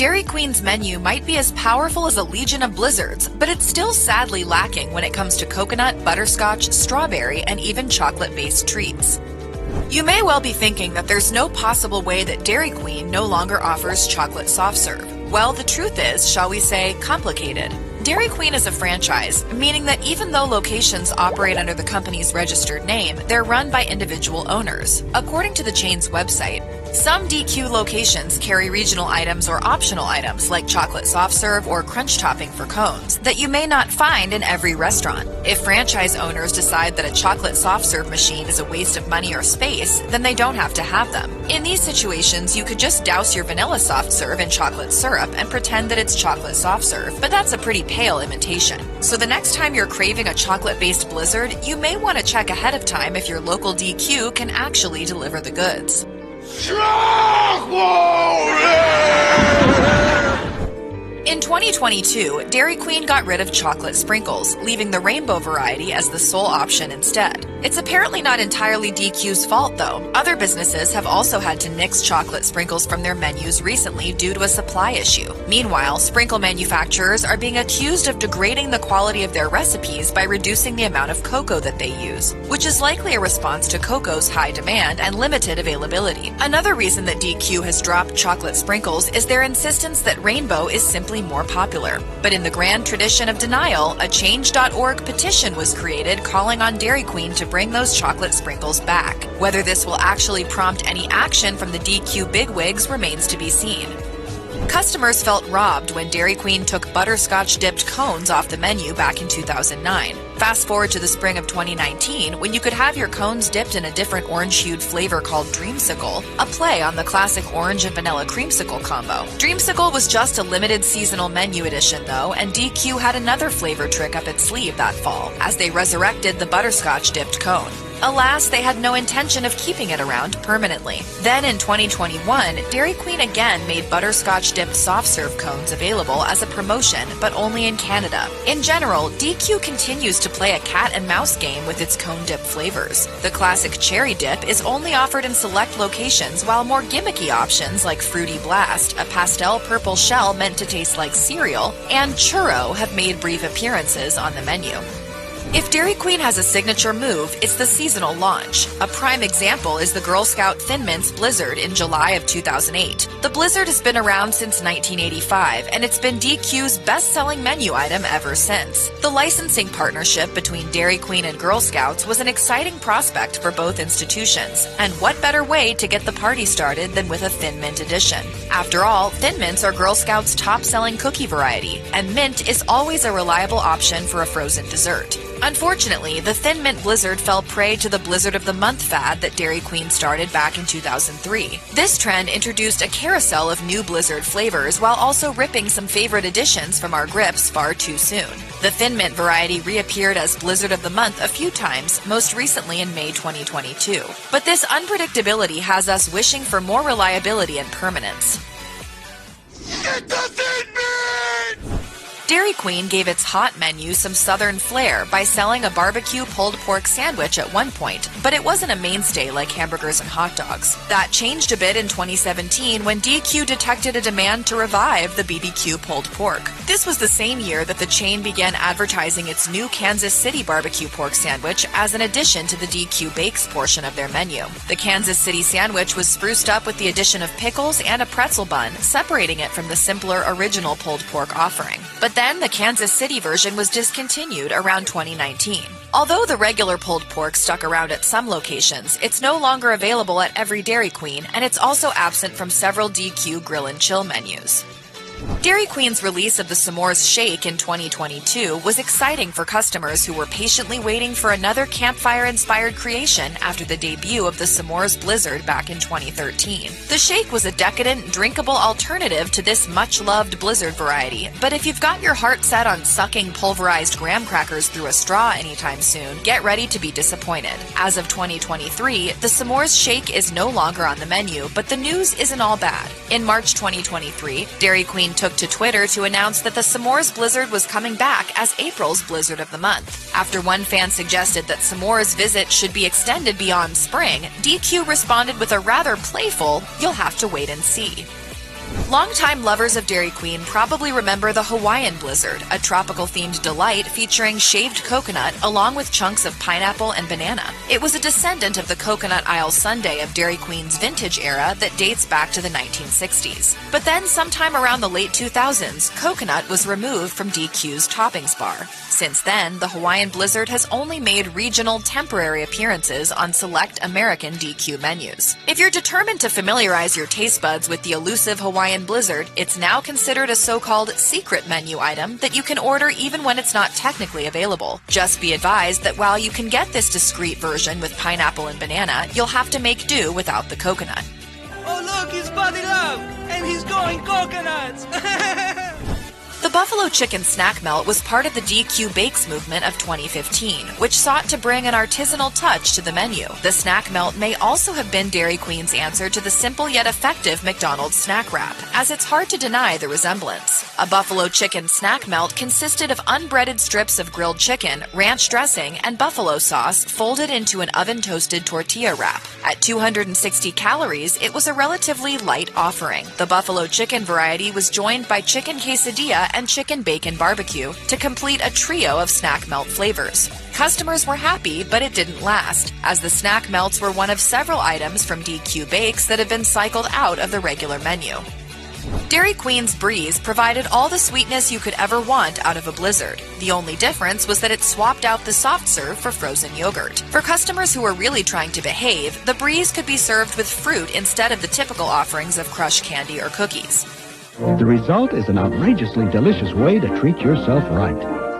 Dairy Queen's menu might be as powerful as a legion of blizzards, but it's still sadly lacking when it comes to coconut, butterscotch, strawberry, and even chocolate-based treats. You may well be thinking that there's no possible way that Dairy Queen no longer offers chocolate soft serve. Well, the truth is, shall we say, complicated. Dairy Queen is a franchise, meaning that even though locations operate under the company's registered name, they're run by individual owners. According to the chain's website, some DQ locations carry regional items or optional items like chocolate soft serve or crunch topping for cones that you may not find in every restaurant. If franchise owners decide that a chocolate soft serve machine is a waste of money or space, then they don't have to have them. In these situations, you could just douse your vanilla soft serve in chocolate syrup and pretend that it's chocolate soft serve, but that's a pretty pale imitation. So the next time you're craving a chocolate-based blizzard, you may want to check ahead of time if your local DQ can actually deliver the goods. In 2022, Dairy Queen got rid of chocolate sprinkles, leaving the rainbow variety as the sole option instead. It's apparently not entirely DQ's fault, though. Other businesses have also had to nix chocolate sprinkles from their menus recently due to a supply issue. Meanwhile, sprinkle manufacturers are being accused of degrading the quality of their recipes by reducing the amount of cocoa that they use, which is likely a response to cocoa's high demand and limited availability. Another reason that DQ has dropped chocolate sprinkles is their insistence that rainbow is simply more popular. But in the grand tradition of denial, a Change.org petition was created calling on Dairy Queen to bring those chocolate sprinkles back. Whether this will actually prompt any action from the DQ bigwigs remains to be seen. Customers felt robbed when Dairy Queen took butterscotch-dipped cones off the menu back in 2009. Fast forward to the spring of 2019, when you could have your cones dipped in a different orange-hued flavor called Dreamsicle, a play on the classic orange and vanilla creamsicle combo. Dreamsicle was just a limited seasonal menu edition, though, and DQ had another flavor trick up its sleeve that fall, as they resurrected the butterscotch-dipped cone. Alas, they had no intention of keeping it around permanently. Then in 2021, Dairy Queen again made butterscotch-dipped soft-serve cones available as a promotion, but only in Canada. In general, DQ continues to play a cat-and-mouse game with its cone-dip flavors. The classic cherry dip is only offered in select locations, while more gimmicky options like Fruity Blast, a pastel purple shell meant to taste like cereal, and Churro have made brief appearances on the menu. If Dairy Queen has a signature move, it's the seasonal launch. A prime example is the Girl Scout Thin Mints Blizzard in July of 2008. The Blizzard has been around since 1985, and it's been DQ's best-selling menu item ever since. The licensing partnership between Dairy Queen and Girl Scouts was an exciting prospect for both institutions, and what better way to get the party started than with a Thin Mint edition? After all, Thin Mints are Girl Scouts' top-selling cookie variety, and mint is always a reliable option for a frozen dessert. Unfortunately, the Thin Mint Blizzard fell prey to the Blizzard of the Month fad that Dairy Queen started back in 2003. This trend introduced a carousel of new Blizzard flavors while also ripping some favorite additions from our grips far too soon. The Thin Mint variety reappeared as Blizzard of the Month a few times, most recently in May 2022. But this unpredictability has us wishing for more reliability and permanence. Get the Thin Mint! Dairy Queen gave its hot menu some southern flair by selling a barbecue pulled pork sandwich at one point, but it wasn't a mainstay like hamburgers and hot dogs. That changed a bit in 2017 when DQ detected a demand to revive the BBQ pulled pork. This was the same year that the chain began advertising its new Kansas City barbecue pork sandwich as an addition to the DQ Bakes portion of their menu. The Kansas City sandwich was spruced up with the addition of pickles and a pretzel bun, separating it from the simpler original pulled pork offering. But then the Kansas City version was discontinued around 2019. Although the regular pulled pork stuck around at some locations, it's no longer available at every Dairy Queen, and it's also absent from several DQ Grill and Chill menus. Dairy Queen's release of the S'mores Shake in 2022 was exciting for customers who were patiently waiting for another campfire-inspired creation after the debut of the S'mores Blizzard back in 2013. The shake was a decadent, drinkable alternative to this much-loved Blizzard variety, but if you've got your heart set on sucking pulverized graham crackers through a straw anytime soon, get ready to be disappointed. As of 2023, the S'mores Shake is no longer on the menu, but the news isn't all bad. In March 2023, Dairy Queen took to Twitter to announce that the S'mores Blizzard was coming back as April's Blizzard of the Month. After one fan suggested that S'mores' visit should be extended beyond spring, DQ responded with a rather playful, "You'll have to wait and see." Longtime lovers of Dairy Queen probably remember the Hawaiian Blizzard, a tropical-themed delight featuring shaved coconut along with chunks of pineapple and banana. It was a descendant of the coconut aisle sundae of Dairy Queen's vintage era that dates back to the 1960s. But then sometime around the late 2000s, coconut was removed from DQ's toppings bar. Since then, the Hawaiian Blizzard has only made regional temporary appearances on select American DQ menus. If you're determined to familiarize your taste buds with the elusive Hawaiian Blizzard, it's now considered a so-called secret menu item that you can order even when it's not technically available. Just be advised that while you can get this discreet version with pineapple and banana, you'll have to make do without the coconut. Oh look, it's Buddy Love! And he's going coconuts! The Buffalo Chicken Snack Melt was part of the DQ Bakes movement of 2015, which sought to bring an artisanal touch to the menu. The Snack Melt may also have been Dairy Queen's answer to the simple yet effective McDonald's snack wrap, as it's hard to deny the resemblance. A Buffalo Chicken Snack Melt consisted of unbreaded strips of grilled chicken, ranch dressing, and buffalo sauce folded into an oven-toasted tortilla wrap. At 260 calories, it was a relatively light offering. The Buffalo Chicken variety was joined by chicken quesadilla and chicken bacon barbecue to complete a trio of snack melt flavors. Customers were happy, but it didn't last, as the snack melts were one of several items from DQ Bakes that have been cycled out of the regular menu. Dairy Queen's Breeze provided all the sweetness you could ever want out of a Blizzard. The only difference was that it swapped out the soft serve for frozen yogurt. For customers who were really trying to behave, the Breeze could be served with fruit instead of the typical offerings of crushed candy or cookies. The result is an outrageously delicious way to treat yourself right.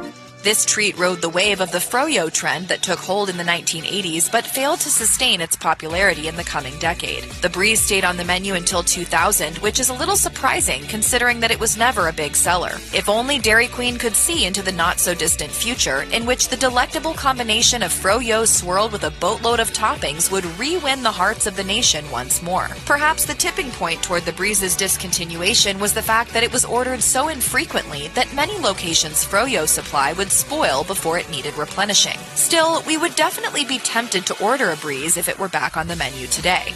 This treat rode the wave of the froyo trend that took hold in the 1980s but failed to sustain its popularity in the coming decade. The Breeze stayed on the menu until 2000, which is a little surprising considering that it was never a big seller. If only Dairy Queen could see into the not-so-distant future in which the delectable combination of froyo swirled with a boatload of toppings would re-win the hearts of the nation once more. Perhaps the tipping point toward the Breeze's discontinuation was the fact that it was ordered so infrequently that many locations' froyo supply would spoil before it needed replenishing. Still, we would definitely be tempted to order a Breeze if it were back on the menu today.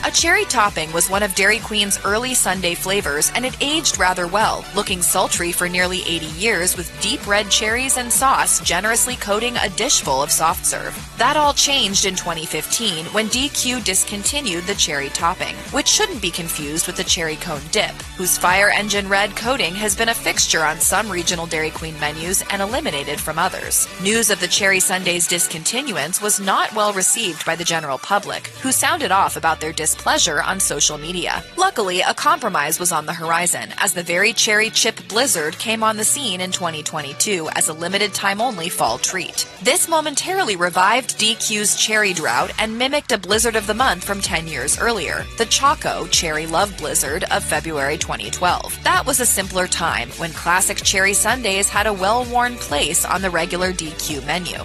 A cherry topping was one of Dairy Queen's early sundae flavors, and it aged rather well, looking sultry for nearly 80 years with deep red cherries and sauce generously coating a dish full of soft serve. That all changed in 2015 when DQ discontinued the cherry topping, which shouldn't be confused with the cherry cone dip, whose fire engine red coating has been a fixture on some regional Dairy Queen menus and eliminated from others. News of the cherry sundae's discontinuance was not well received by the general public, who sounded off about their displeasure on social media. Luckily, a compromise was on the horizon, as the very cherry chip Blizzard came on the scene in 2022 as a limited-time-only fall treat. This momentarily revived DQ's cherry drought and mimicked a Blizzard of the Month from 10 years earlier, the Choco Cherry Love Blizzard of February 2012. That was a simpler time, when classic cherry sundaes had a well-worn place on the regular DQ menu.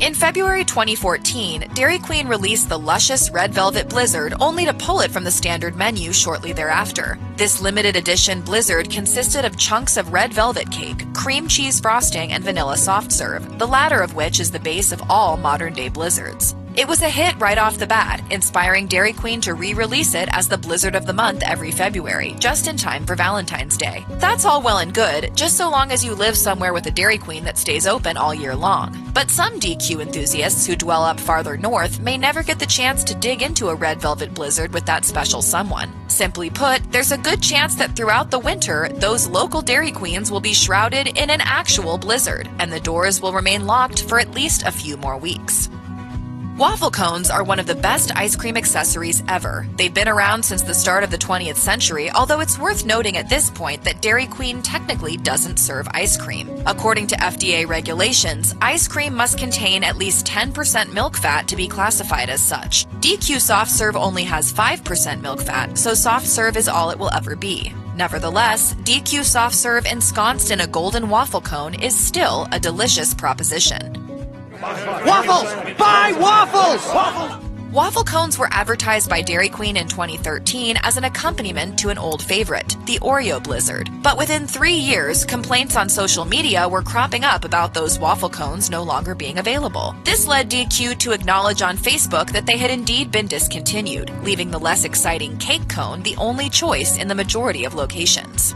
In February 2014, Dairy Queen released the luscious Red Velvet Blizzard only to pull it from the standard menu shortly thereafter. This limited edition Blizzard consisted of chunks of red velvet cake, cream cheese frosting, and vanilla soft serve, the latter of which is the base of all modern-day Blizzards. It was a hit right off the bat, inspiring Dairy Queen to re-release it as the Blizzard of the Month every February, just in time for Valentine's Day. That's all well and good, just so long as you live somewhere with a Dairy Queen that stays open all year long. But some DQ enthusiasts who dwell up farther north may never get the chance to dig into a Red Velvet Blizzard with that special someone. Simply put, there's a good chance that throughout the winter, those local Dairy Queens will be shrouded in an actual blizzard, and the doors will remain locked for at least a few more weeks. Waffle cones are one of the best ice cream accessories ever. They've been around since the start of the 20th century, although it's worth noting at this point that Dairy Queen technically doesn't serve ice cream. According to FDA regulations, ice cream must contain at least 10% milk fat to be classified as such. DQ Soft Serve only has 5% milk fat, so soft serve is all it will ever be. Nevertheless, DQ Soft Serve ensconced in a golden waffle cone is still a delicious proposition. Waffles! Buy waffles! Waffle cones were advertised by Dairy Queen in 2013 as an accompaniment to an old favorite, the Oreo Blizzard. But within 3 years, complaints on social media were cropping up about those waffle cones no longer being available. This led DQ to acknowledge on Facebook that they had indeed been discontinued, leaving the less exciting cake cone the only choice in the majority of locations.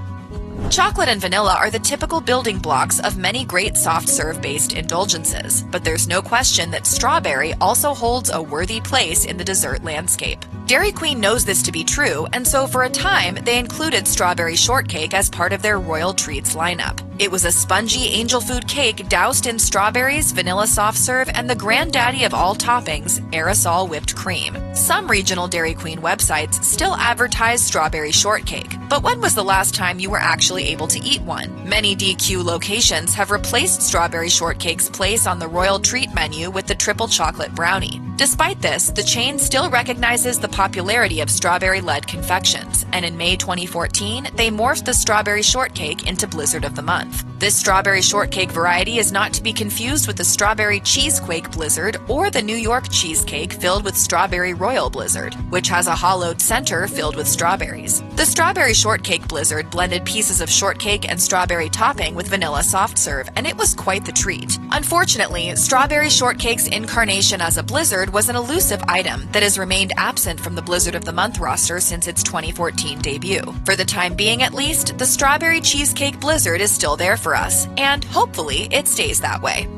Chocolate and vanilla are the typical building blocks of many great soft-serve-based indulgences, but there's no question that strawberry also holds a worthy place in the dessert landscape. Dairy Queen knows this to be true, and so for a time, they included strawberry shortcake as part of their Royal Treats lineup. It was a spongy angel food cake doused in strawberries, vanilla soft serve, and the granddaddy of all toppings, aerosol whipped cream. Some regional Dairy Queen websites still advertise strawberry shortcake, but when was the last time you were actually able to eat one? Many DQ locations have replaced strawberry shortcake's place on the Royal Treat menu with the triple chocolate brownie. Despite this, the chain still recognizes the popularity of strawberry-led confections, and in May 2014, they morphed the strawberry shortcake into Blizzard of the Month. This strawberry shortcake variety is not to be confused with the strawberry cheesequake blizzard or the New York cheesecake filled with strawberry royal blizzard, which has a hollowed center filled with strawberries. The strawberry shortcake blizzard blended pieces of shortcake and strawberry topping with vanilla soft serve, and it was quite the treat. Unfortunately, strawberry shortcake's incarnation as a blizzard was an elusive item that has remained absent from the Blizzard of the Month roster since its 2014 debut. For the time being at least, the strawberry cheesecake blizzard is still there for us, and hopefully it stays that way.